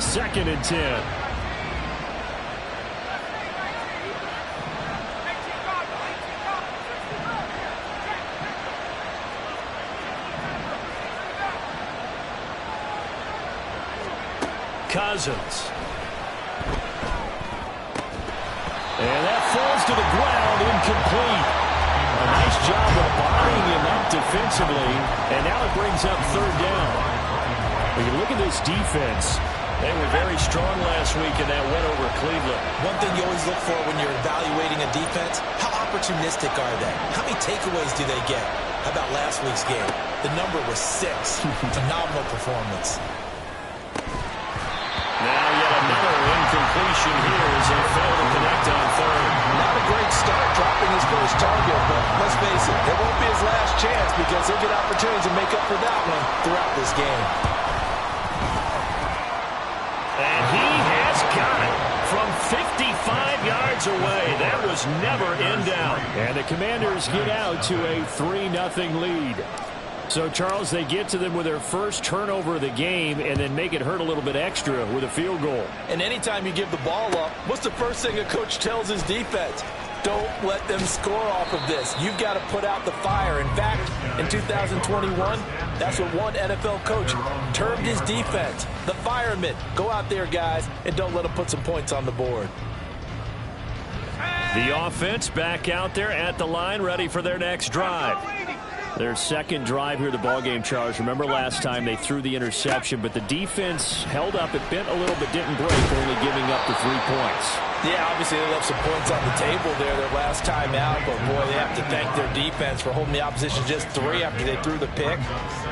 2nd and 10. Cousins. And that falls to the ground, incomplete. A nice job of bodying him up defensively, and now it brings up 3rd down. When you look at this defense, they were very strong last week in that win over Cleveland. One thing you always look for when you're evaluating a defense, how opportunistic are they? How many takeaways do they get? How about last week's game? The number was 6. Phenomenal performance. Now yet another incompletion here as they fail to connect on 3rd. Not a great start dropping his first target, but let's face it, it won't be his last chance because he'll get opportunities to make up for that one throughout this game. And he has got it from 55 yards away. That was never in doubt. And the Commanders get out to a 3-0 lead. So, Charles, they get to them with their first turnover of the game and then make it hurt a little bit extra with a field goal. And anytime you give the ball up, what's the first thing a coach tells his defense? Don't let them score off of this. You've got to put out the fire. In fact, in 2021, that's what one NFL coach termed his defense, the firemen. Go out there, guys, and don't let them put some points on the board. The offense back out there at the line, ready for their next drive. Their 2nd drive here, the ballgame, Charles. Remember last time they threw the interception, but the defense held up. It bent a little but didn't break, only giving up the 3 points. Yeah, obviously they left some points on the table there their last time out, but boy, they have to thank their defense for holding the opposition just 3 after they threw the pick.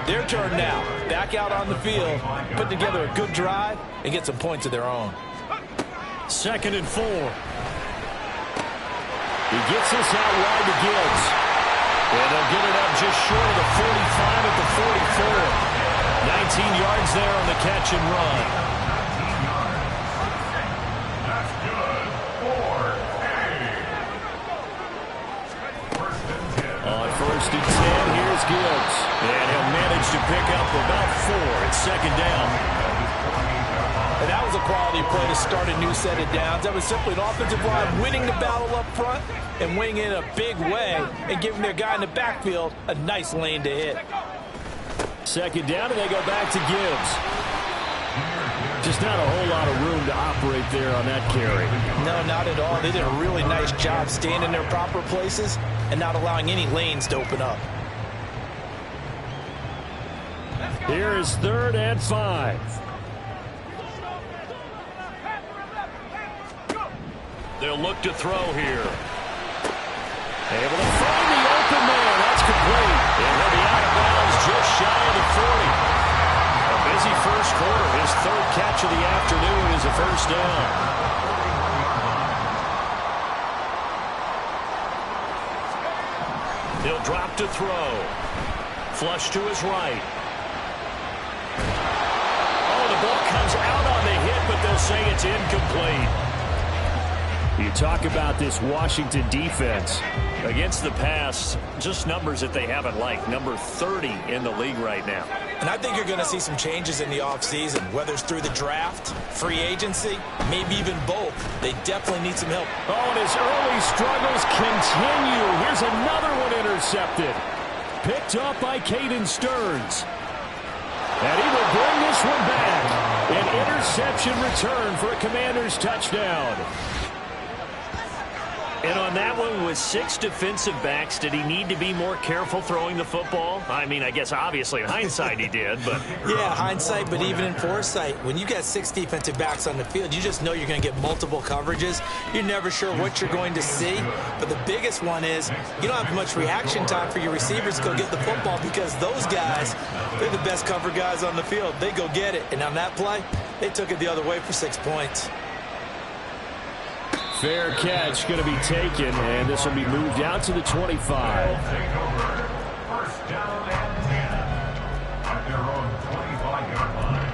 Their turn now. Back out on the field, put together a good drive, and get some points of their own. 2nd and 4. He gets this out wide to Gibbs. And they'll get it up just short of the 45 at the 44. 19 yards there on the catch and run. That's good. 4 On 1st and 10, here's Gibbs. And he'll manage to pick up about 4. It's 2nd down. And that was a quality play to start a new set of downs. That was simply an offensive line winning the battle up front and winning in a big way and giving their guy in the backfield a nice lane to hit. 2nd down, and they go back to Gibbs. Just not a whole lot of room to operate there on that carry. No, not at all. They did a really nice job staying in their proper places and not allowing any lanes to open up. Here is 3rd and 5. They'll look to throw here. Able to find the open man. That's complete. And he'll be out of bounds just shy of the 40. A busy first quarter. His 3rd catch of the afternoon is a first down. He'll drop to throw. Flush to his right. Oh, the ball comes out on the hit, but they'll say it's incomplete. You talk about this Washington defense against the pass, just numbers that they haven't liked. Number 30 in the league right now. And I think you're going to see some changes in the offseason, whether it's through the draft, free agency, maybe even both. They definitely need some help. Oh, and his early struggles continue. Here's another one intercepted. Picked up by Caden Stearns. And he will bring this one back. An interception return for a Commanders touchdown. And on that one, with 6 defensive backs, did he need to be more careful throwing the football? I mean, I guess obviously in hindsight he did, but... Yeah, hindsight, but even in foresight, when you got 6 defensive backs on the field, you just know you're going to get multiple coverages. You're never sure what you're going to see. But the biggest one is you don't have much reaction time for your receivers to go get the football because those guys, they're the best cover guys on the field. They go get it. And on that play, they took it the other way for 6 points. Fair catch going to be taken, and this will be moved out to the 25. First down and 10 at their own 25-yard line.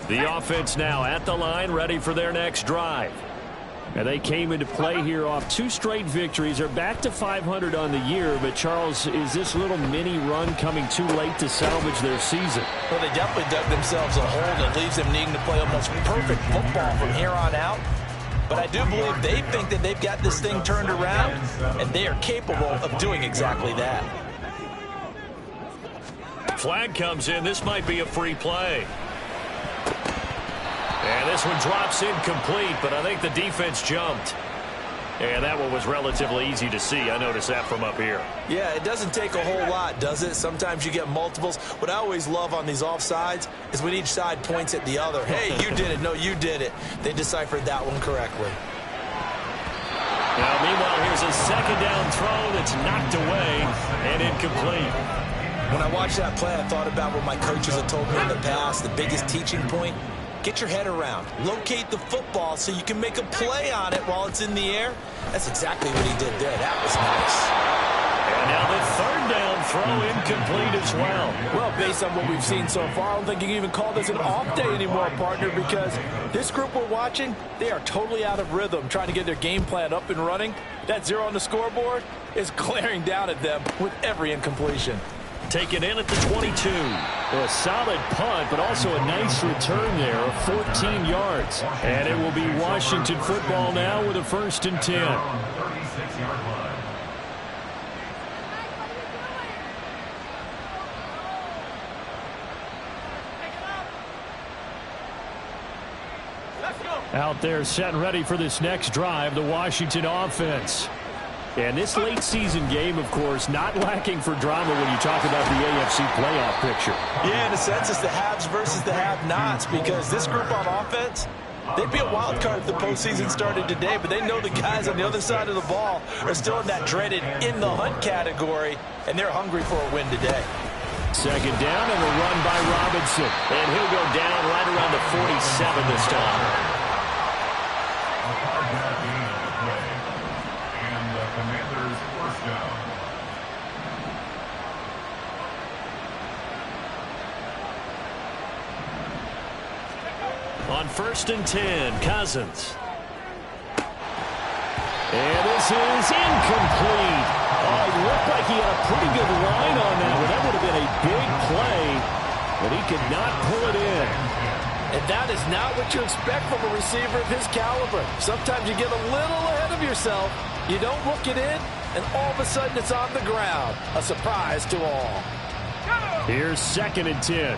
The offense now at the line, ready for their next drive. And they came into play here off 2 straight victories. They're back to 500 on the year. But, Charles, is this little mini run coming too late to salvage their season? Well, they definitely dug themselves a hole that leaves them needing to play almost perfect football from here on out. But I do believe they think that they've got this thing turned around, and they are capable of doing exactly that. Flag comes in. This might be a free play. And this one drops incomplete, but I think the defense jumped. And that one was relatively easy to see. I noticed that from up here. Yeah, it doesn't take a whole lot, does it? Sometimes you get multiples. What I always love on these offsides is when each side points at the other. Hey, you did it. No, you did it. They deciphered that one correctly. Now, meanwhile, here's a second down throw that's knocked away and incomplete. When I watched that play, I thought about what my coaches have told me in the past. The biggest teaching point: get your head around. Locate the football so you can make a play on it while it's in the air. That's exactly what he did there. That was nice. And now the third down throw incomplete as well. Well, based on what we've seen so far, I don't think you can even call this an off day anymore, partner, because this group we're watching, they are totally out of rhythm, trying to get their game plan up and running. That 0 on the scoreboard is glaring down at them with every incompletion. Taken in at the 22. A solid punt, but also a nice return there of 14 yards. And it will be Washington football now with a 1st and 10. 36-yard line. Out there set and ready for this next drive, the Washington offense. And this late season game, of course, not lacking for drama when you talk about the AFC playoff picture. Yeah, in a sense, it's the haves versus the have-nots, because this group on offense, they'd be a wild card if the postseason started today, but they know the guys on the other side of the ball are still in that dreaded in-the-hunt category, and they're hungry for a win today. Second down and a run by Robinson. And he'll go down right around the 47 this time. Commanders first down. On 1st and 10, Cousins. And this is incomplete. Oh, it looked like he had a pretty good line on that one. That would have been a big play, but he could not pull it in. And that is not what you expect from a receiver of his caliber. Sometimes you get a little ahead of yourself. You don't look it in, and all of a sudden it's on the ground. A surprise to all. Here's 2nd and 10.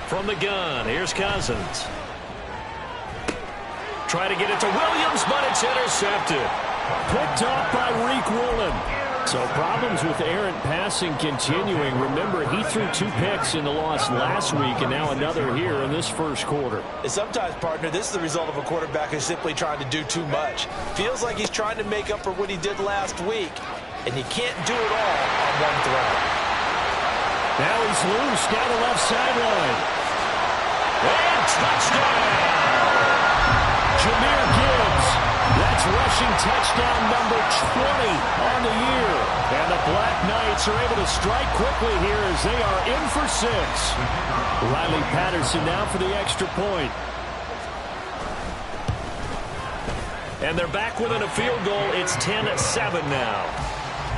From the gun, here's Cousins. Try to get it to Williams, but it's intercepted. Picked off by Reek Woolen. So problems with errant passing continuing. Remember, he threw 2 picks in the loss last week, and now another here in this first quarter. And sometimes, partner, this is the result of a quarterback who's simply trying to do too much. Feels like he's trying to make up for what he did last week, and you can't do it all on one throw. Now he's loose down the left sideline. And touchdown! Jahmyr Gibbs. That's rushing touchdown number 20 on the year. And the Black Knights are able to strike quickly here as they are in for 6. Riley Patterson now for the extra point. And they're back within a field goal. It's 10-7 now.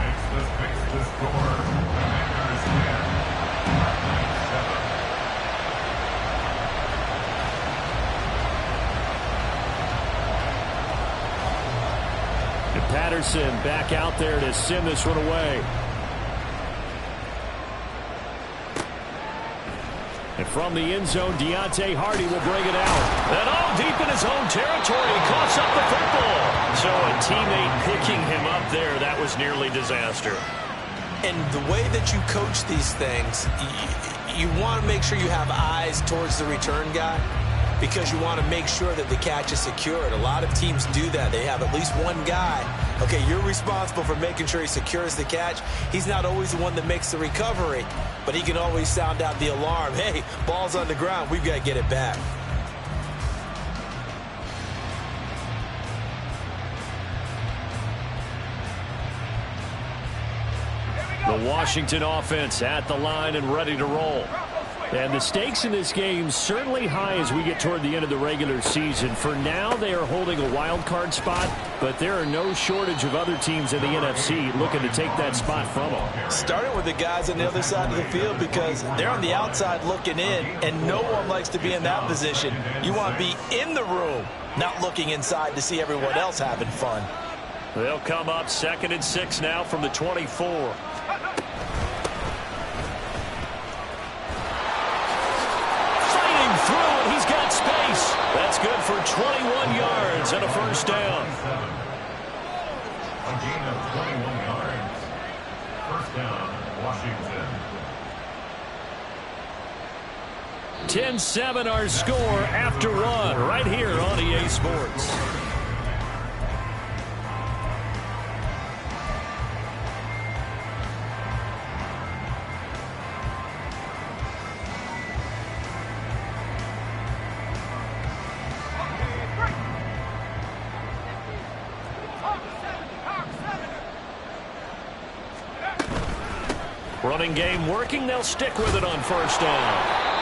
Makes the score. Commanders 10. Black Knights 7. Patterson back out there to send this one away. And from the end zone, Deontay Hardy will bring it out. And all deep in his own territory, he coughs up the football. So a teammate picking him up there, that was nearly disaster. And the way that you coach these things, you want to make sure you have eyes towards the return guy, because you want to make sure that the catch is secured. A lot of teams do that. They have at least one guy. Okay, you're responsible for making sure he secures the catch. He's not always the one that makes the recovery, but he can always sound out the alarm. Hey, ball's on the ground. We've got to get it back. The Washington offense at the line and ready to roll. And the stakes in this game certainly high as we get toward the end of the regular season. For now, they are holding a wild card spot, but there are no shortage of other teams in the NFC looking to take that spot from them. Starting with the guys on the other side of the field because they're on the outside looking in, and no one likes to be in that position. You want to be in the room, not looking inside to see everyone else having fun. They'll come up 2nd and 6 now from the 24. He's got space. That's good for 21 yards and a first down. A gain of 21 yards. First down, Washington. 10-7 our score after one right here on EA Sports. Running game working. They'll stick with it on first down.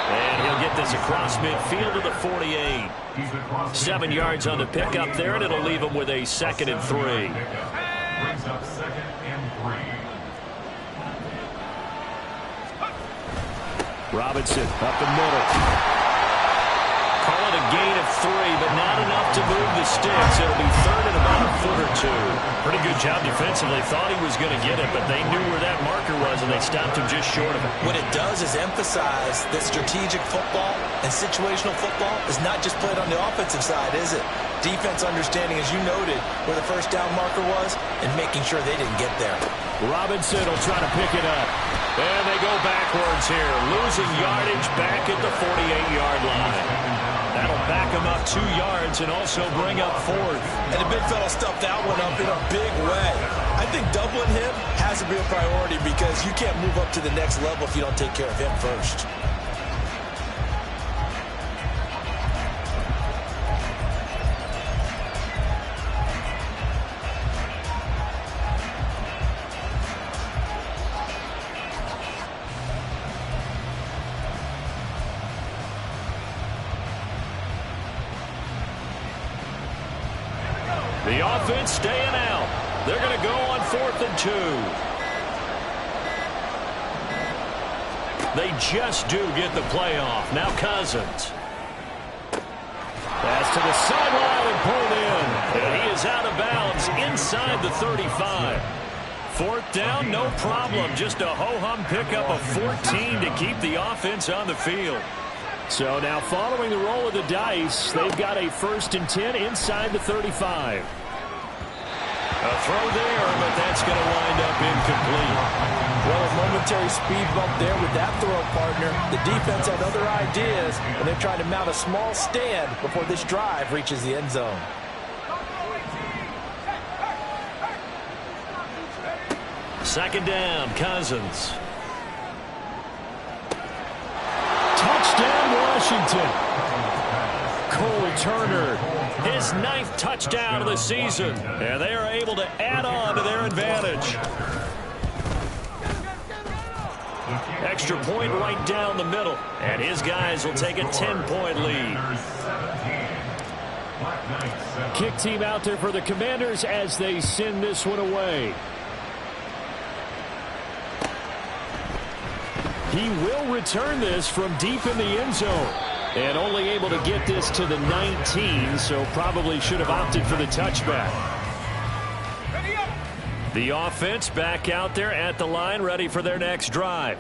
And he'll get this across midfield to the 48. 7 yards on the pickup there, and it'll leave him with a 2nd and 3. Brings up 2nd and 3. Robinson up the middle. Call it a gain of 3, but not enough to move the sticks. It'll be 3rd and about a foot or 2. Pretty good job defensively. Thought he was going to get it, but they knew where that marker was, and they stopped him just short of it. What it does is emphasize that strategic football and situational football is not just played on the offensive side, is it? Defense understanding, as you noted, where the first down marker was and making sure they didn't get there. Robinson will try to pick it up. And they go backwards here, losing yardage back at the 48-yard line. That'll back him up 2 yards and also bring up 4th. And the big fella stuffed that one up in a big way. I think doubling him has to be a priority because you can't move up to the next level if you don't take care of him first. The offense staying out. They're going to go on 4th and 2. They just do get the play off. Now Cousins. Pass to the sideline and pulled in. And he is out of bounds inside the 35. 4th down, no problem. Just a ho-hum pickup of 14 to keep the offense on the field. So now following the roll of the dice, they've got a 1st and 10 inside the 35. A throw there, but that's going to wind up incomplete. Well, a momentary speed bump there with that throw, partner. The defense had other ideas, and they're trying to mount a small stand before this drive reaches the end zone. Second down, Cousins. Touchdown, Washington. Cole Turner, his 9th touchdown of the season. And they are able to add on to their advantage. Extra point right down the middle. And his guys will take a 10-point lead. Kick team out there for the Commanders as they send this one away. He will return this from deep in the end zone. And only able to get this to the 19, so probably should have opted for the touchback. The offense back out there at the line, ready for their next drive.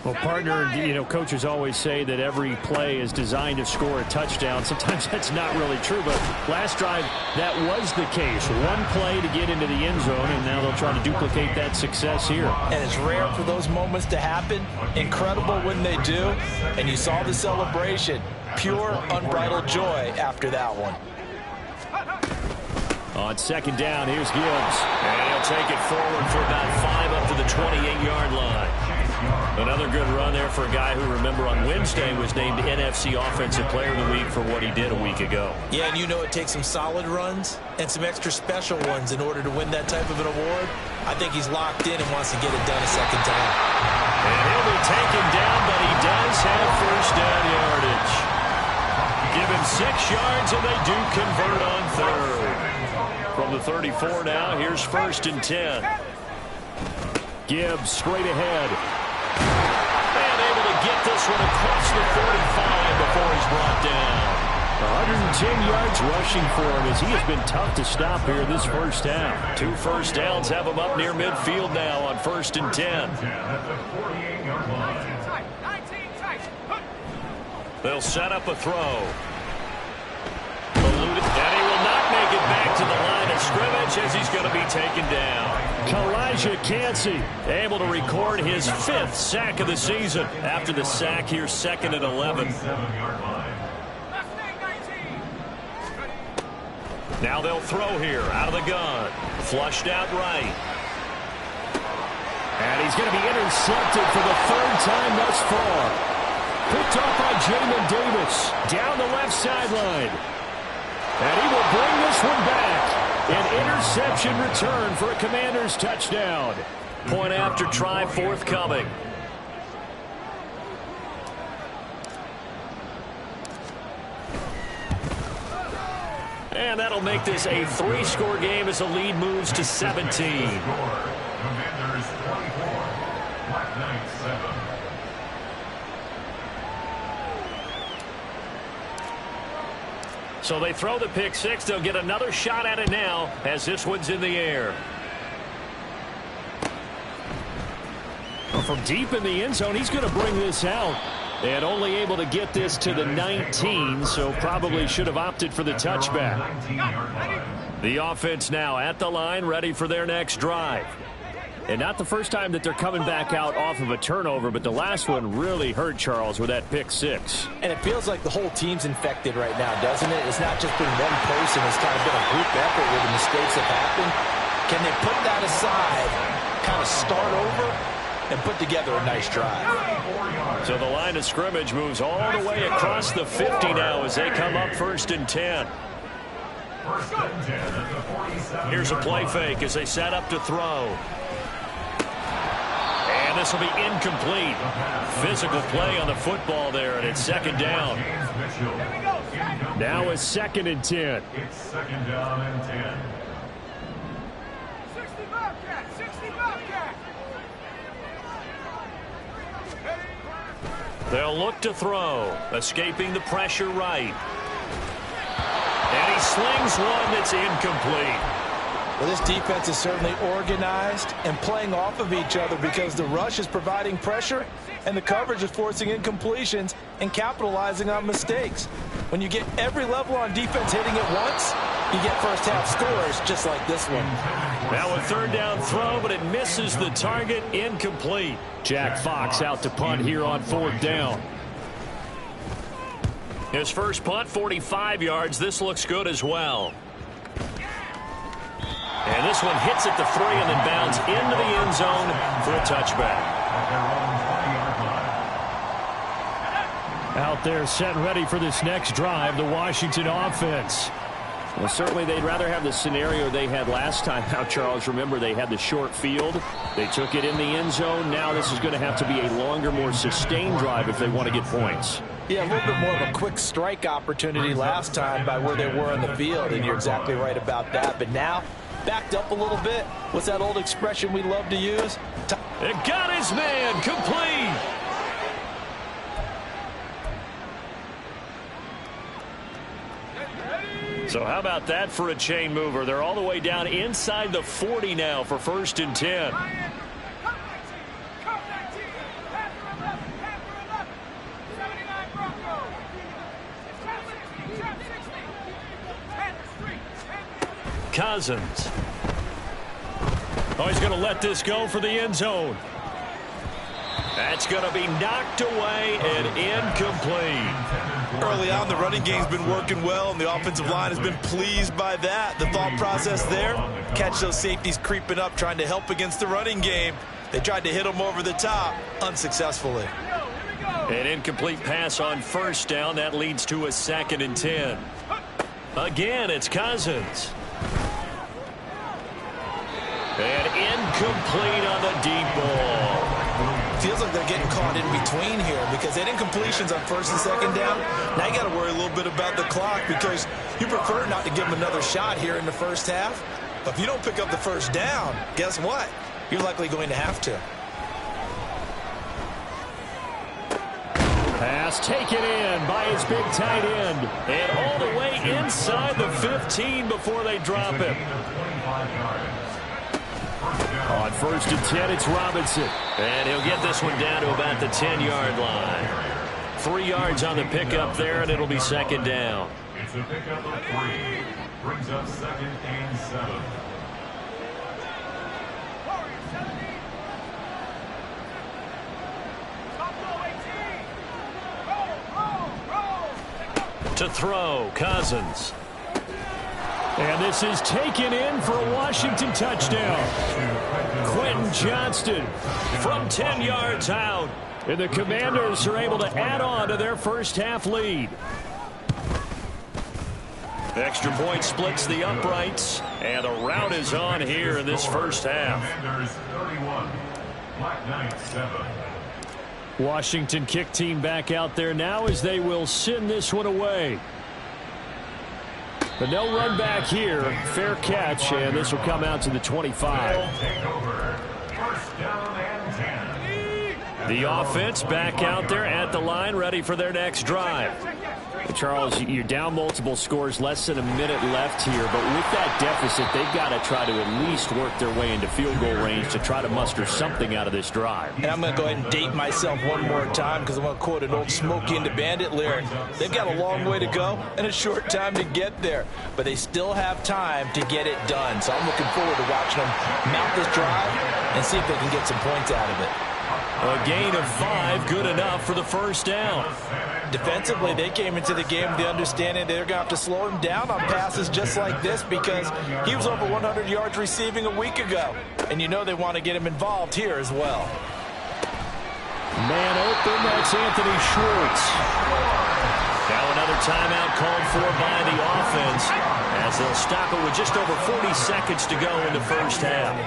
Well, partner, you know, coaches always say that every play is designed to score a touchdown. Sometimes that's not really true, but last drive, that was the case. One play to get into the end zone, and now they'll try to duplicate that success here. And it's rare for those moments to happen. Incredible when they do. And you saw the celebration. Pure, unbridled joy after that one. On second down, here's Gibbs. And he'll take it forward for about 5 up to the 28-yard line. Another good run there for a guy who, remember, on Wednesday was named NFC Offensive Player of the Week for what he did a week ago. Yeah, and you know it takes some solid runs and some extra special ones in order to win that type of an award. I think he's locked in and wants to get it done a second time. And he'll be taken down, but he does have first down yardage. Give him 6 yards, and they do convert on third. From the 34 now, here's 1st and 10. Gibbs straight ahead. And able to get this one across the 45 before he's brought down. 110 yards rushing for him as he has been tough to stop here this first half. 2 first downs have him up near midfield now on 1st and 10. They'll set up a throw. And he will not make it back to the line of scrimmage as he's going to be taken down. Kalijah Kancey able to record his 5th sack of the season. After the sack here, 2nd and 11. Now they'll throw here out of the gun. Flushed out right. And he's going to be intercepted for the 3rd time thus far. Picked up by Jamin Davis down the left sideline. And he will bring this one back. An interception return for a Commanders touchdown. Point after try forthcoming. And that'll make this a 3-score game as the lead moves to 17. Commanders 24, Black Knights 7. So they throw the pick 6. They'll get another shot at it now as this one's in the air. From deep in the end zone, he's going to bring this out. And only able to get this to the 19, so probably should have opted for the touchback. The offense now at the line, ready for their next drive. And not the first time that they're coming back out off of a turnover, but the last one really hurt Charles with that pick 6. And it feels like the whole team's infected right now, doesn't it? It's not just been one person. It's kind of been a group effort where the mistakes have happened. Can they put that aside, kind of start over, and put together a nice drive? So the line of scrimmage moves all the way across the 50 now as they come up 1st and 10. Here's a play fake as they set up to throw. And this will be incomplete. Physical play on the football there, and it's 2nd down. Now it's 2nd and 10. It's 2nd down and 10. They'll look to throw, escaping the pressure right. And he slings one that's incomplete. Well, this defense is certainly organized and playing off of each other because the rush is providing pressure and the coverage is forcing incompletions and capitalizing on mistakes. When you get every level on defense hitting it once, you get first-half scores just like this one. Now a 3rd down throw, but it misses the target, incomplete. Jack Fox out to punt here on 4th down. His first punt, 45 yards. This looks good as well. And this one hits at the 3 and then bounds into the end zone for a touchback. Out there set and ready for this next drive, the Washington offense. Well, certainly they'd rather have the scenario they had last time out, Charles. Remember, they had the short field. They took it in the end zone. Now this is going to have to be a longer, more sustained drive if they want to get points. Yeah, a little bit more of a quick strike opportunity last time by where they were in the field, and you're exactly right about that. But now, backed up a little bit. What's that old expression we love to use? It got his man complete. So how about that for a chain mover? They're all the way down inside the 40 now for 1st and 10. Cousins. Oh, he's going to let this go for the end zone. That's going to be knocked away and incomplete. Early on, the running game's been working well, and the offensive line has been pleased by that. The thought process there, catch those safeties creeping up, trying to help against the running game. They tried to hit them over the top, unsuccessfully. An incomplete pass on 1st down. That leads to a 2nd and 10. Again, it's Cousins. And Incomplete on the deep ball. Feels like they're getting caught in between here because they didn't completions on first and second down. Now you got to worry a little bit about the clock because you prefer not to give them another shot here in the first half. But if you don't pick up the first down, guess what? You're likely going to have to. Pass taken in by his big tight end. And all the way inside the 15 before they drop him. On first and 10, it's Robinson. And he'll get this one down to about the 10-yard line. 3 yards on the pickup there, and it'll be second down. It's a pickup of 3. Brings up 2nd and 7. To throw, Cousins. And this is taken in for a Washington touchdown. Quentin Johnston from 10 yards out. And the Commanders are able to add on to their first half lead. Extra point splits the uprights. And a rout is on here in this first half. Commanders 31. Black Knights 7. Washington kick team back out there now as they will send this one away. But no run back here. Fair catch, and this will come out to the 25. Take over. First down and 10. The offense back out there at the line, ready for their next drive. Charles, you're down multiple scores, less than a minute left here, but with that deficit, they've got to try to at least work their way into field goal range to try to muster something out of this drive. And I'm going to go ahead and date myself one more time because I'm going to quote an old Smokey and the Bandit lyric. They've got a long way to go and a short time to get there, but they still have time to get it done. So I'm looking forward to watching them mount this drive and see if they can get some points out of it. A gain of 5, good enough for the first down. Defensively, they came into the game with the understanding they're going to have to slow him down on passes just like this because he was over 100 yards receiving a week ago. And you know they want to get him involved here as well. Man open, that's Anthony Schwartz. Now another timeout called for by the offense as they'll stop it with just over 40 seconds to go in the first half.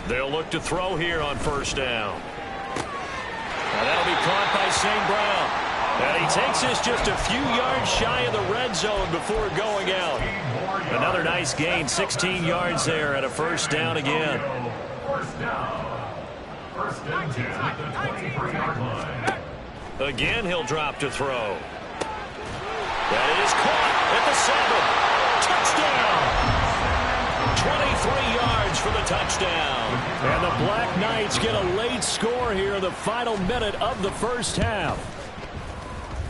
They'll look to throw here on first down. Now that'll be caught by St. Brown. And he takes this just a few yards shy of the red zone before going out. Another nice gain, 16 yards there at a first down again. First down. First and 10 at the 23-yard line. Again, he'll drop to throw. That is caught at the 7. Touchdown! 23 yards for the touchdown. And the Black Knights get a late score here in the final minute of the first half.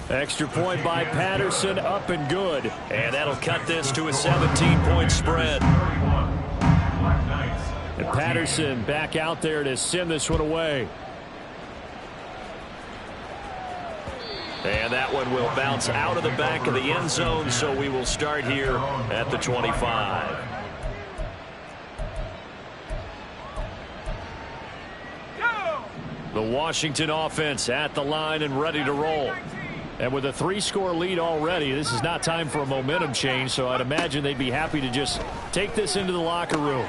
Extra point by Patterson, up and good. And that'll cut this to a 17-point spread. And Patterson back out there to send this one away. And that one will bounce out of the back of the end zone, so we will start here at the 25. The Washington offense at the line and ready to roll. And with a 3-score lead already, this is not time for a momentum change, so I'd imagine they'd be happy to just take this into the locker room.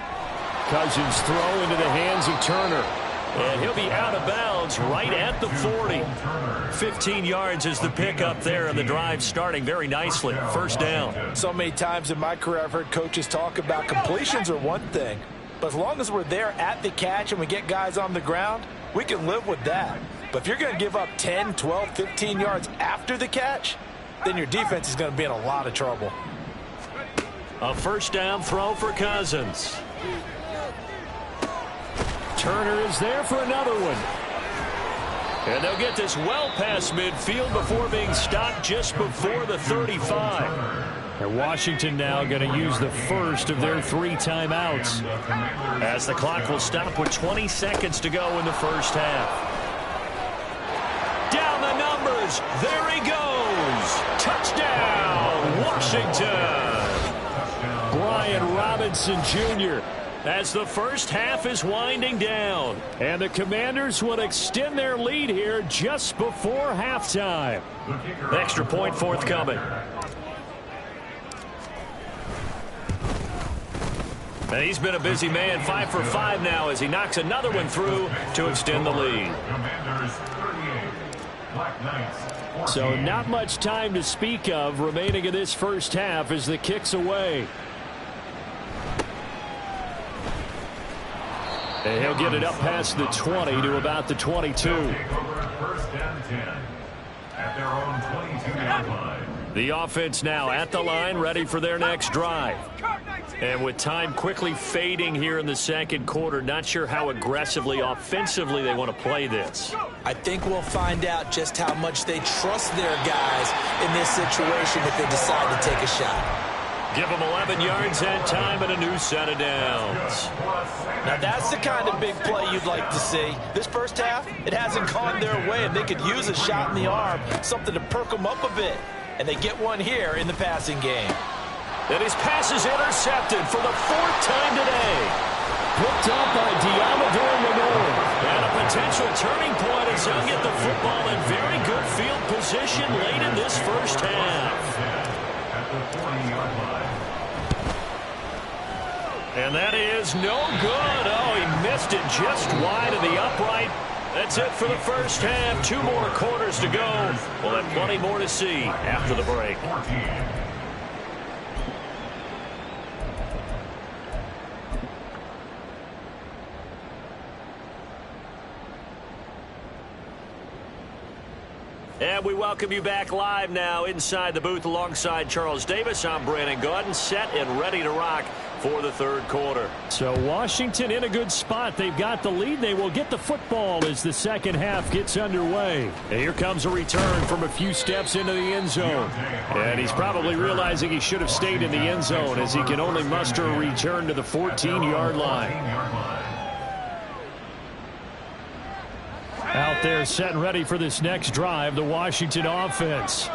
Cousins throw into the hands of Turner. And he'll be out of bounds right at the 40. 15 yards is the pickup there, and the drive starting very nicely. First down. So many times in my career I've heard coaches talk about completions are one thing, but as long as we're there at the catch and we get guys on the ground, we can live with that. But if you're going to give up 10, 12, 15 yards after the catch, then your defense is going to be in a lot of trouble. A first down throw for Cousins. Turner is there for another one. And they'll get this well past midfield before being stopped just before the 35. And Washington now going to use the first of their 3 timeouts as the clock will stop with 20 seconds to go in the first half. Down the numbers. There he goes. Touchdown, Washington. Brian Robinson Jr. as the first half is winding down. And the Commanders will extend their lead here just before halftime. Extra point forthcoming. And he's been a busy man, 5 for 5 now as he knocks another one through to extend the lead. Commanders 38, Black Knights. So not much time to speak of remaining in this first half as the kick's away. And he'll get it up past the 20 to about the 22. Take over at first and 10 at their own 22-yard line. The offense now at the line, ready for their next drive. And with time quickly fading here in the second quarter, not sure how aggressively, offensively they want to play this. I think we'll find out just how much they trust their guys in this situation if they decide to take a shot. Give them 11 yards and time and a new set of downs. Now that's the kind of big play you'd like to see. This first half, it hasn't gone their way, and they could use a shot in the arm, something to perk them up a bit. And they get one here in the passing game. And his pass is intercepted for the 4th time today. Picked up by Diamador Lenore. And a potential turning point as he'll get the football in very good field position late in this first half. At the 40-yard line. And that is no good. Oh, he missed it just wide of the upright. That's it for the first half. 2 more quarters to go. We'll have plenty more to see after the break. 14. And we welcome you back live now inside the booth alongside Charles Davis. I'm Brandon Gaudin, set and ready to rock for the third quarter. So Washington in a good spot. They've got the lead. They will get the football as the second half gets underway. And here comes a return from a few steps into the end zone. And he's probably realizing he should have stayed in the end zone as he can only muster a return to the 14-yard line. Out there set and ready for this next drive, the Washington offense.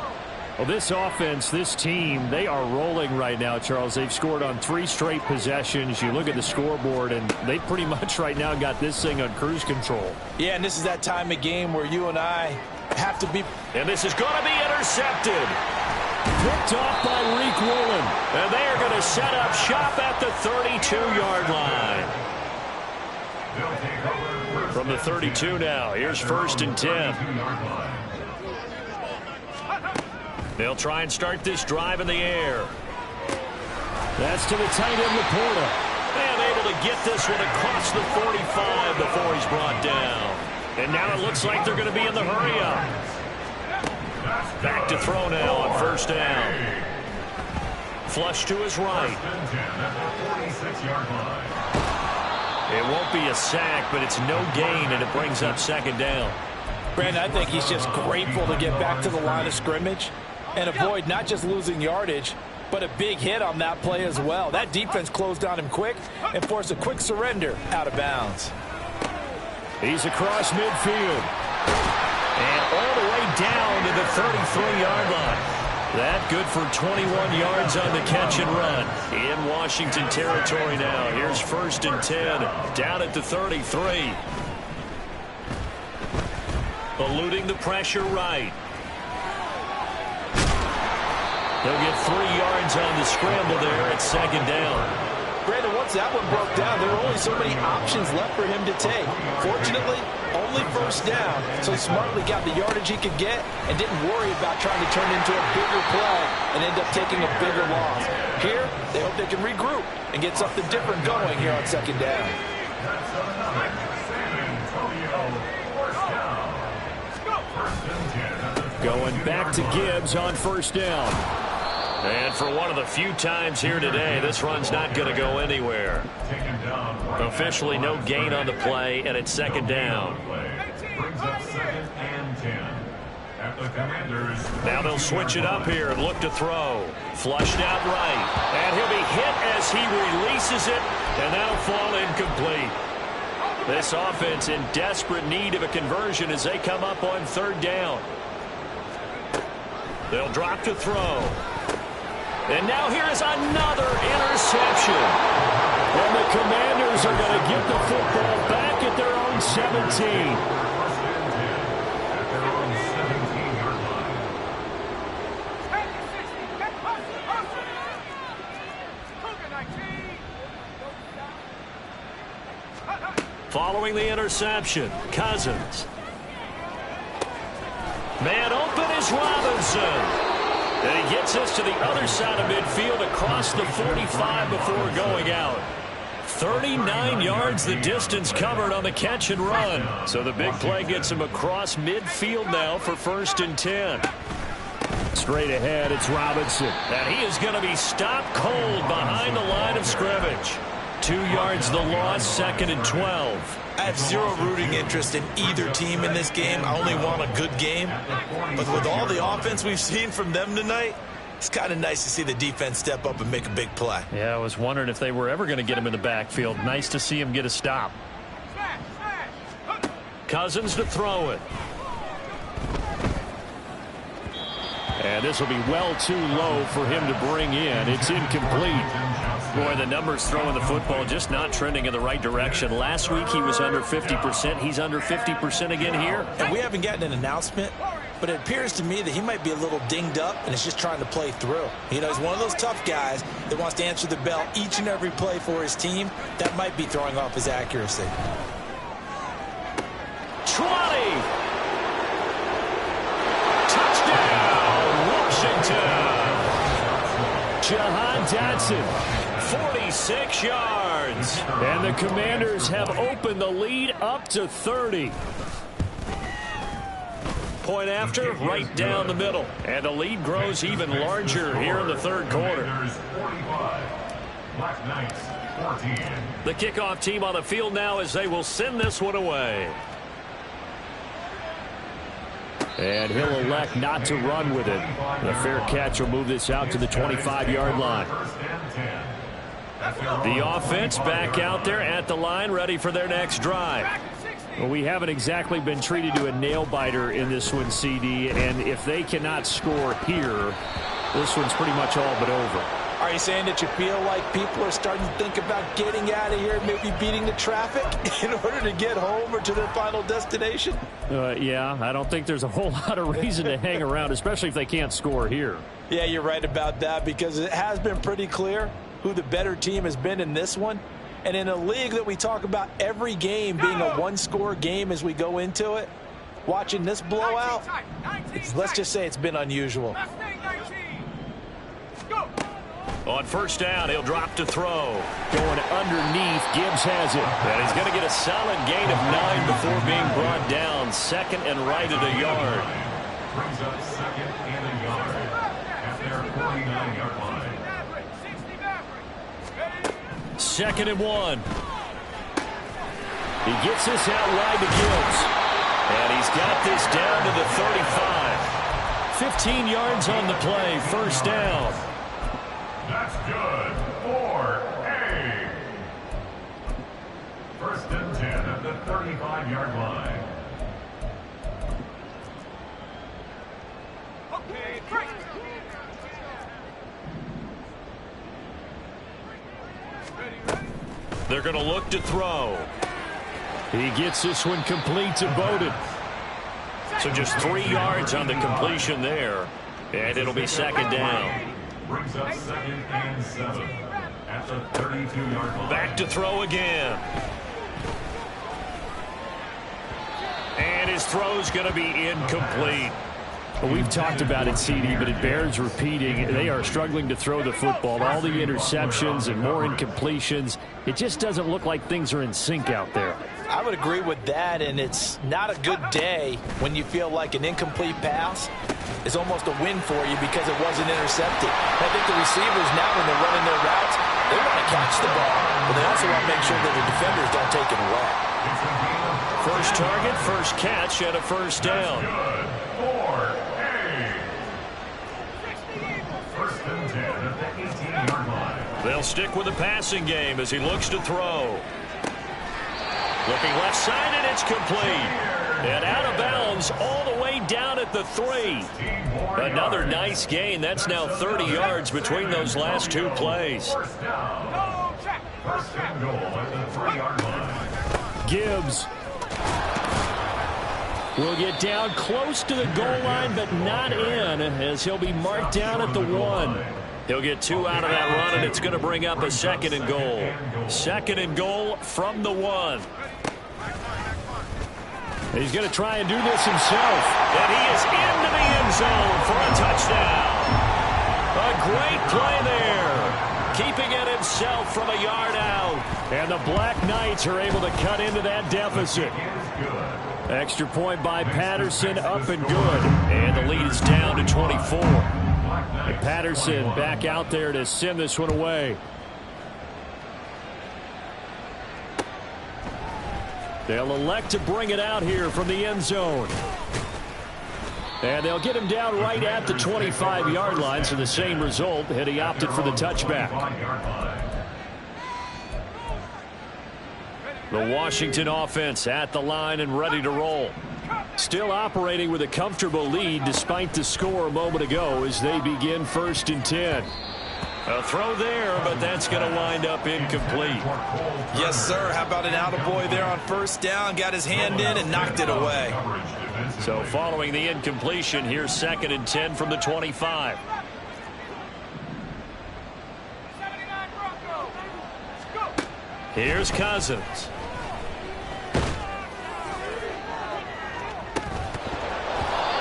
Well, this offense, this team, they are rolling right now, Charles. They've scored on 3 straight possessions. You look at the scoreboard, and they pretty much right now got this thing on cruise control. Yeah, and this is that time of game where you and I have to be. And this is going to be intercepted. Picked off by Reek Woolen. And they are going to set up shop at the 32-yard line. From the 32 now, here's 1st and 10. They'll try and start this drive in the air. That's to the tight end, Laporta. And able to get this one across the 45 before he's brought down. And now it looks like they're going to be in the hurry-up. Back to throw now on 1st down. Flush to his right. It won't be a sack, but it's no gain, and it brings up 2nd down. Brandon, I think he's just grateful to get back to the line of scrimmage and avoid not just losing yardage, but a big hit on that play as well. That defense closed on him quick and forced a quick surrender out of bounds. He's across midfield. And all the way down to the 33-yard line. That good for 21 yards on the catch and run. In Washington territory now. Here's 1st and 10. Down at the 33. Eluding the pressure right. They'll get 3 yards on the scramble there at 2nd down. Brandon, once that one broke down, there were only so many options left for him to take. Fortunately, only 1st down, so he smartly got the yardage he could get and didn't worry about trying to turn into a bigger play and end up taking a bigger loss. Here, they hope they can regroup and get something different going here on 2nd down. Going back to Gibbs on 1st down. And for one of the few times here today, this run's not going to go anywhere. Officially no gain on the play, and it's 2nd down. Brings up 2nd and 10 at the Commanders. Now they'll switch it up here and look to throw. Flushed out right. And he'll be hit as he releases it, and that'll fall incomplete. This offense in desperate need of a conversion as they come up on 3rd down. They'll drop to throw. And now here is another interception. And the Commanders are going to get the football back at their own 17. Following the interception, Cousins. Man open is Robinson. And he gets us to the other side of midfield across the 45 before going out. 39 yards the distance covered on the catch and run. So the big play gets him across midfield now for 1st and 10. Straight ahead, it's Robinson. And he is going to be stopped cold behind the line of scrimmage. 2 yards the loss, 2nd and 12. I have zero rooting interest in either team in this game. I only want a good game. But with all the offense we've seen from them tonight, it's kind of nice to see the defense step up and make a big play. Yeah, I was wondering if they were ever going to get him in the backfield. Nice to see him get a stop. Cousins to throw it. And this will be well too low for him to bring in. It's incomplete. Boy, the numbers throwing the football just not trending in the right direction. Last week he was under 50%. He's under 50% again here. And we haven't gotten an announcement, but it appears to me that he might be a little dinged up and is just trying to play through. You know, he's one of those tough guys that wants to answer the bell each and every play for his team. That might be throwing off his accuracy. 20. Touchdown, Washington. Jahan Dotson. 46 yards. And the Commanders have opened the lead up to 30. Point after, right down the middle. And the lead grows even larger here in the 3rd quarter. The kickoff team on the field now as they will send this one away. And he'll elect not to run with it. The fair catch will move this out to the 25-yard line. The offense back out there at the line, ready for their next drive. Well, we haven't exactly been treated to a nail-biter in this one, CD, and if they cannot score here, this one's pretty much all but over. Are you saying that you feel like people are starting to think about getting out of here, maybe beating the traffic in order to get home or to their final destination? Yeah, I don't think there's a whole lot of reason to hang around, especially if they can't score here. Yeah, you're right about that, because it has been pretty clear who the better team has been in this one. And in a league that we talk about every game being a one-score game as we go into it, watching this blowout, let's just say it's been unusual. On 1st down, he'll drop to throw. Going underneath, Gibbs has it. And he's going to get a solid gain of 9 before being brought down. 2nd and right at a yard. Brings up 2nd and a yard at their 49-yard line. 2nd and 1. He gets this out wide to Gibbs. And he's got this down to the 35. 15 yards on the play, 1st down. That's good for A. 1st and 10 at the 35-yard line. Okay, great. They're going to look to throw. He gets this one complete to Bowden. So just 3 yards on the completion there. And it'll be 2nd down. Brings up 2nd and 7 at the 32-yard line. Back to throw again. And his throw's going to be incomplete. Well, we've talked about it, CD, but it bears repeating. They are struggling to throw the football. All the interceptions and more incompletions. It just doesn't look like things are in sync out there. I would agree with that, and it's not a good day when you feel like an incomplete pass is almost a win for you because it wasn't intercepted. I think the receivers now, when they're running their routes, they want to catch the ball, but they also want to make sure that the defenders don't take it away. First target, first catch, and a 1st down. Good for A. 1st and 10 at the 18-yard line. They'll stick with the passing game as he looks to throw. Looking left side, and it's complete. And out of bounds all the way down at the 3. Another nice gain. That's now 30 yards between those last 2 plays. 1st down. 1st and goal at the 3-yard line. Gibbs will get down close to the goal line, but not in, as he'll be marked down at the 1. He'll get 2 out of that run, and it's going to bring up a 2nd and goal. 2nd and goal from the 1. He's going to try and do this himself. And he is into the end zone for a touchdown. A great play there. Keeping it himself from a yard out. And the Black Knights are able to cut into that deficit. Extra point by Patterson, up and good. And the lead is down to 24. And Patterson back out there to send this one away. They'll elect to bring it out here from the end zone. And they'll get him down right at the 25-yard line, so the same result, had he opted for the touchback. The Washington offense at the line and ready to roll. Still operating with a comfortable lead despite the score a moment ago as they begin 1st and 10. A throw there, but that's going to wind up incomplete. Yes, sir. How about an attaboy there on 1st down? Got his hand in and knocked it away. So following the incompletion, here's 2nd and 10 from the 25. Here's Cousins.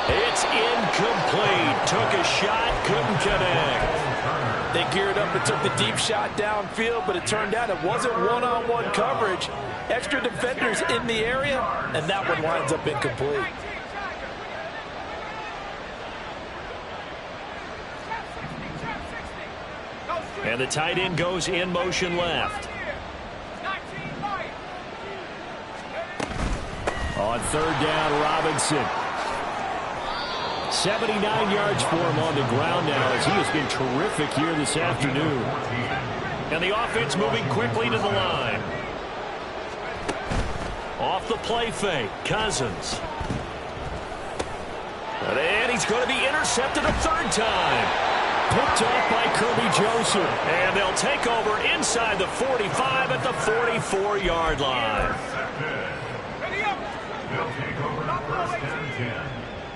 It's incomplete. Took a shot, couldn't connect. They geared up and took the deep shot downfield, but it turned out it wasn't one-on-one coverage. Extra defenders in the area, and that one winds up incomplete. And the tight end goes in motion left. On 3rd down, Robinson. 79 yards for him on the ground now as he has been terrific here this afternoon. And the offense moving quickly to the line. Off the play fake, Cousins. And he's going to be intercepted a 3rd time. Picked off by Kirby Joseph. And they'll take over inside the 45 at the 44-yard line. They'll take over the 1st and 10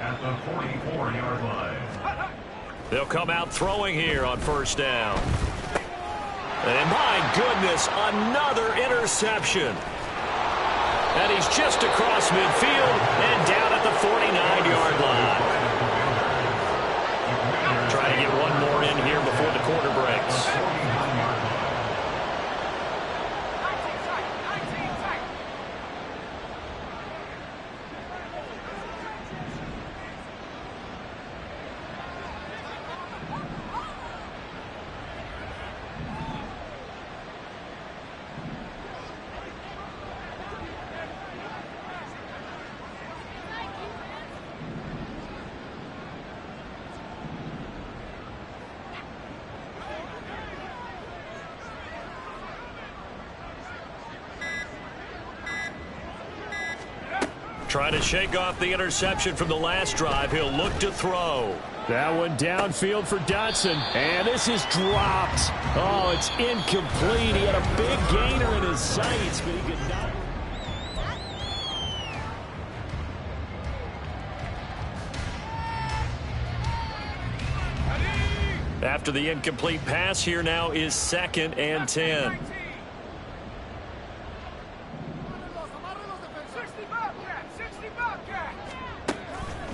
at the 44-yard line. They'll come out throwing here on 1st down. And my goodness, another interception. And he's just across midfield and down at the 49-yard line. Try to get one more in here before the quarter breaks. Trying to shake off the interception from the last drive. He'll look to throw. That one downfield for Dotson. And this is dropped. Oh, it's incomplete. He had a big gainer in his sights, but he could not. After the incomplete pass, here now is 2nd and 10.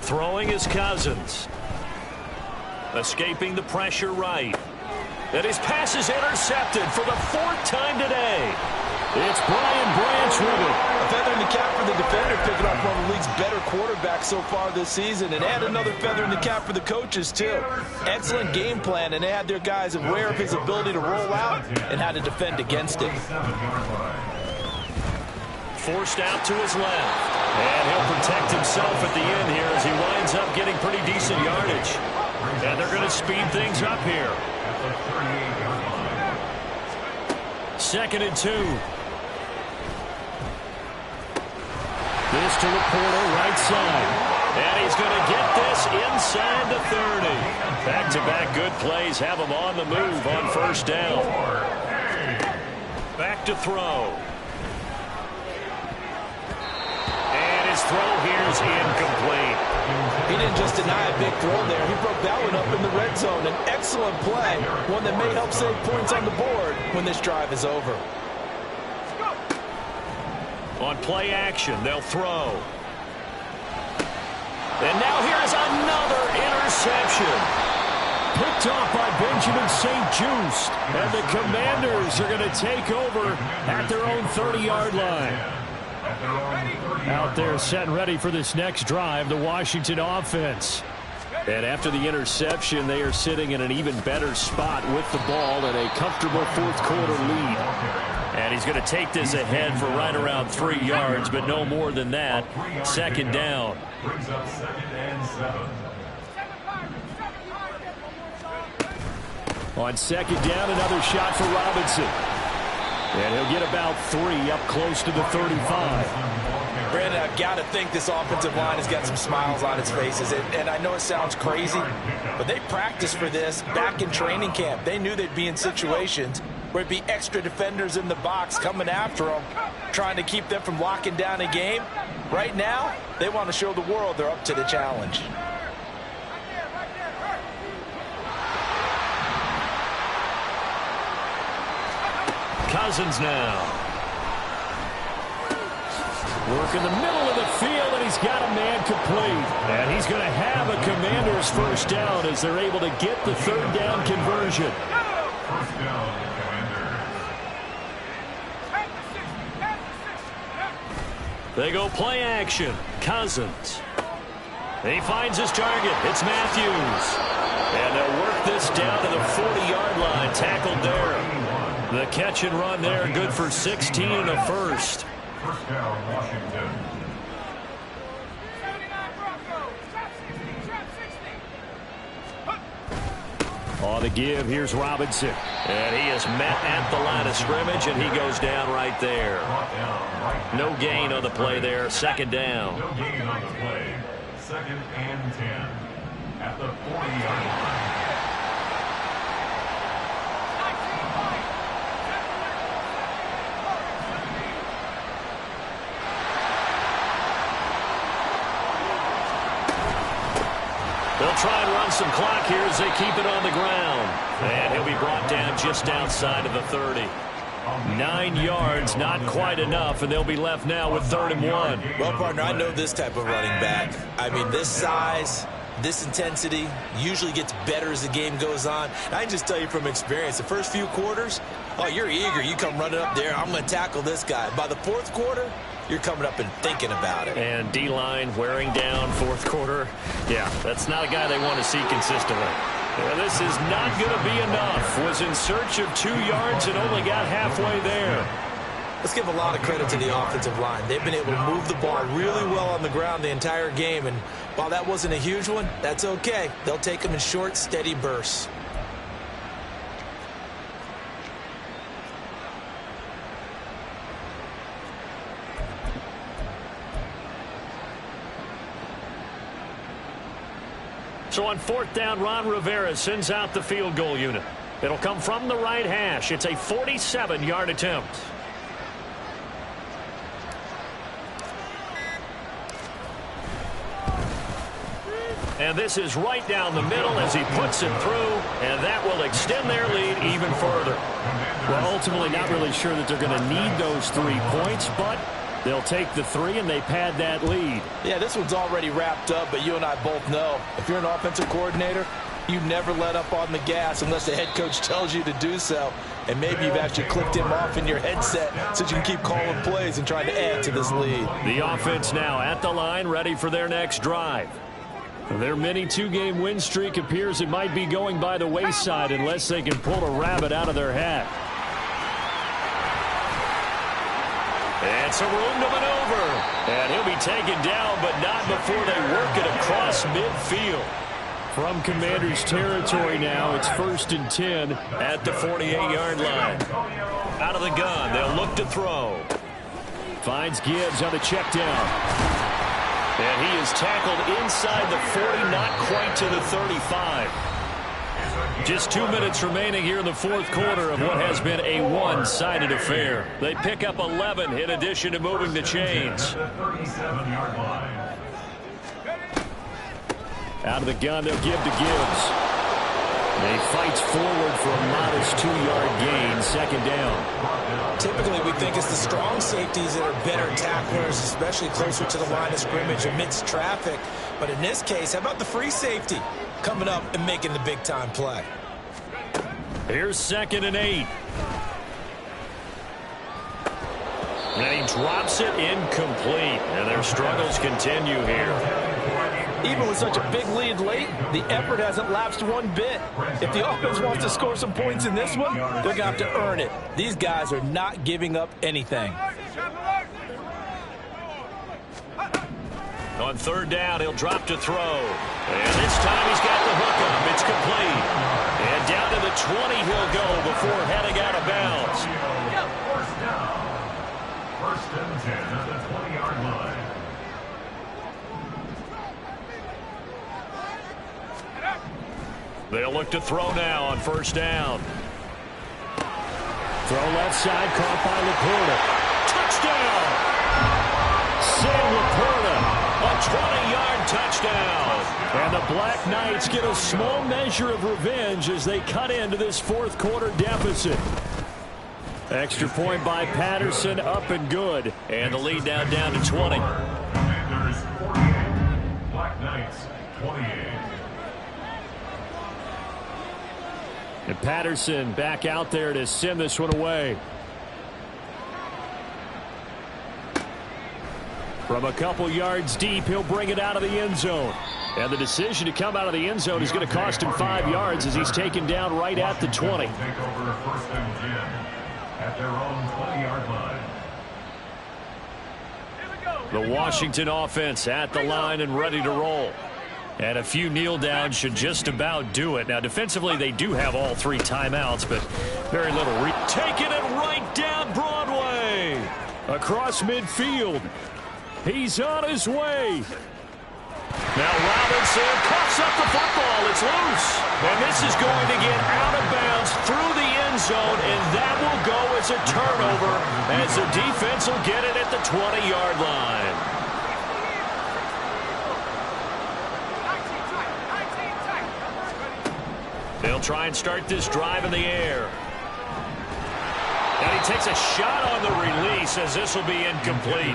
Throwing is Cousins. Escaping the pressure right. And his pass is intercepted for the 4th time today. It's Brian Branch with it. A feather in the cap for the defender, picking off one of the league's better quarterbacks so far this season. And add another feather in the cap for the coaches, too. Excellent game plan, and they had their guys aware of his ability to roll out and how to defend against it. Forced out to his left. And he'll protect himself at the end here as he winds up getting pretty decent yardage. And they're going to speed things up here. 2nd and 2. This to Laporta, right side. And he's going to get this inside the 30. Back-to-back good plays have him on the move on 1st down. Back to throw. His throw here is incomplete. He didn't just deny a big throw there. He broke that one up in the red zone. An excellent play, one that may help save points on the board when this drive is over. On play action, they'll throw. And now here's another interception. Picked off by Benjamin St-Juste. And the Commanders are going to take over at their own 30-yard line. Out there set and ready for this next drive, the Washington offense. And after the interception, they are sitting in an even better spot with the ball and a comfortable fourth-quarter lead. And he's going to take this ahead for right around 3 yards, but no more than that. Second down. Brings up 2nd and 7. On second down, another shot for Robinson. And he'll get about 3 up close to the 35. Brandon, I've got to think this offensive line has got some smiles on its faces. And I know it sounds crazy, but they practiced for this back in training camp. They knew they'd be in situations where it'd be extra defenders in the box coming after them, trying to keep them from locking down a game. Right now, they want to show the world they're up to the challenge. Cousins now. Work in the middle of the field, and he's got a man complete. And he's going to have a Commanders first down as they're able to get the third down conversion. First down, Commanders. They go play action. Cousins. He finds his target. It's Matthews. And they'll work this down to the 40-yard line. Tackled there. The catch and run there, good for 16 and a first. First down, Washington. On the give, here's Robinson. And he is met at the line of scrimmage, and he goes down right there. No gain on the play there. Second down. No gain on the play. 2nd and 10 at the 40-yard line. They'll try and run some clock here as they keep it on the ground. And he'll be brought down just outside of the 30. 9 yards, not quite enough, and they'll be left now with 3rd and 1. Well, partner, I know this type of running back. I mean, this size, this intensity usually gets better as the game goes on. And I can just tell you from experience, the first few quarters, oh, you're eager. You come running up there, I'm going to tackle this guy. By the 4th quarter, you're coming up and thinking about it. And D-line wearing down 4th quarter. Yeah, that's not a guy they want to see consistently. Yeah, this is not going to be enough. Was in search of 2 yards and only got halfway there. Let's give a lot of credit to the offensive line. They've been able to move the ball really well on the ground the entire game. And while that wasn't a huge one, that's okay. They'll take them in short, steady bursts. So on 4th down, Ron Rivera sends out the field goal unit. It'll come from the right hash. It's a 47-yard attempt. And this is right down the middle as he puts it through, and that will extend their lead even further. Well, ultimately not really sure that they're going to need those 3 points, but they'll take the 3 and they pad that lead. Yeah, this one's already wrapped up, but you and I both know if you're an offensive coordinator, you never let up on the gas unless the head coach tells you to do so. And maybe you've actually clicked him off in your headset so you can keep calling plays and trying to add to this lead. The offense now at the line, ready for their next drive. Their mini 2-game win streak appears it might be going by the wayside unless they can pull a rabbit out of their hat. And some room to maneuver. And he'll be taken down, but not before they work it across midfield. From Commanders territory now, it's 1st and 10 at the 48-yard line. Out of the gun, they'll look to throw. Finds Gibbs on the check down. And he is tackled inside the 40, not quite to the 35. Just 2 minutes remaining here in the 4th quarter of what has been a one-sided affair. They pick up 11 in addition to moving the chains. Out of the gun, they'll give to Gibbs. And he fights forward for a modest 2-yard gain, second down. Typically, we think it's the strong safeties that are better tacklers, especially closer to the line of scrimmage amidst traffic. But in this case, how about the free safety coming up and making the big-time play? Here's 2nd and 8. And he drops it incomplete. And their struggles continue here. Even with such a big lead late, the effort hasn't lapsed one bit. If the offense wants to score some points in this one, they're going to have to earn it. These guys are not giving up anything. On 3rd down, he'll drop to throw. And this time he's got the hook up. It's complete. And down to the 20 he'll go before heading out of bounds. First down. 1st and 10 at the 20-yard line. They'll look to throw now on 1st down. Throw left side, caught by Laporta. Touchdown! Sam Laporta, a 20-yard touchdown. And the Black Knights get a small measure of revenge as they cut into this 4th quarter deficit. Extra point by Patterson, up and good. And the lead now down to 20. Commanders 48, Black Knights 28. And Patterson back out there to send this one away. From a couple yards deep, he'll bring it out of the end zone. And the decision to come out of the end zone is going to cost him 5 yards as he's taken down right at the 20. Take over 1st and 10 at their own 20-yard line. The Washington offense at the line and ready to roll. And a few kneel downs should just about do it. Now, defensively, they do have all 3 timeouts, but very little. Taking it right down Broadway. Across midfield. He's on his way. Now Robinson coughs up the football. It's loose. And this is going to get out of bounds through the end zone, and that will go as a turnover as the defense will get it at the 20-yard line. They'll try and start this drive in the air. And he takes a shot on the release as this will be incomplete.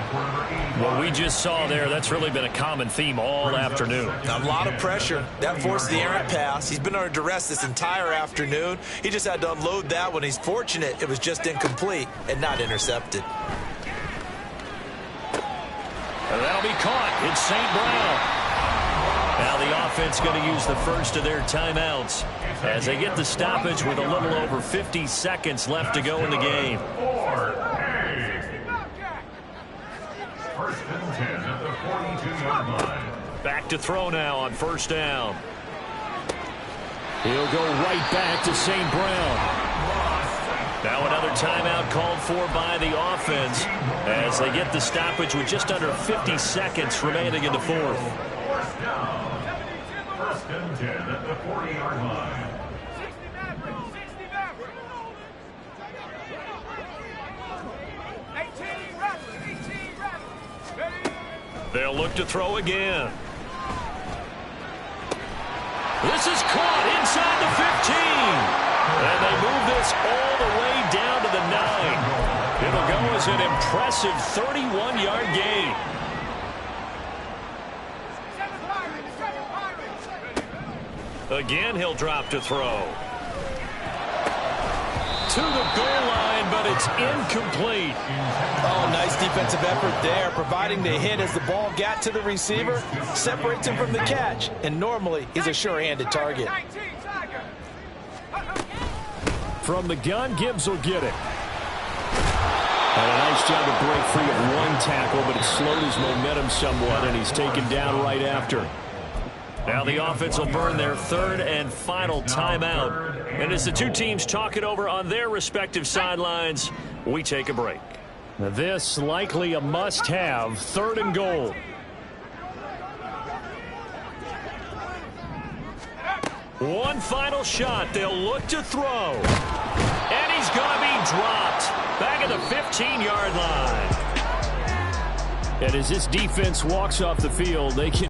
What we just saw there, that's really been a common theme all afternoon. A lot of pressure. That forced the errant pass. He's been under duress this entire afternoon. He just had to unload that one. He's fortunate it was just incomplete and not intercepted. And that'll be caught. It's St. Brown. Now the offense going to use the first of their timeouts as they get the stoppage with a little over 50 seconds left to go in the game. 1st and 10 at the 42-yard line. Back to throw now on 1st down. He'll go right back to St. Brown. Now another timeout called for by the offense as they get the stoppage with just under 50 seconds remaining in the 4th. 4th down. 1st and 10 at the 40-yard line. They'll look to throw again. This is caught inside the 15. And they move this all the way down to the 9. It'll go as an impressive 31-yard gain. Again, he'll drop to throw. To the goal line, but it's incomplete. Oh, nice defensive effort there, providing the hit as the ball got to the receiver, separates him from the catch, and normally he's a sure-handed target. From the gun, Gibbs will get it. And a nice job to break free of one tackle, but it slowed his momentum somewhat, and he's taken down right after. Now the offense will burn their 3rd and final timeout. And as the two teams talk it over on their respective sidelines, we take a break. Now this likely a must-have, 3rd and goal. One final shot. They'll look to throw. And he's going to be dropped back at the 15-yard line. And as this defense walks off the field, they can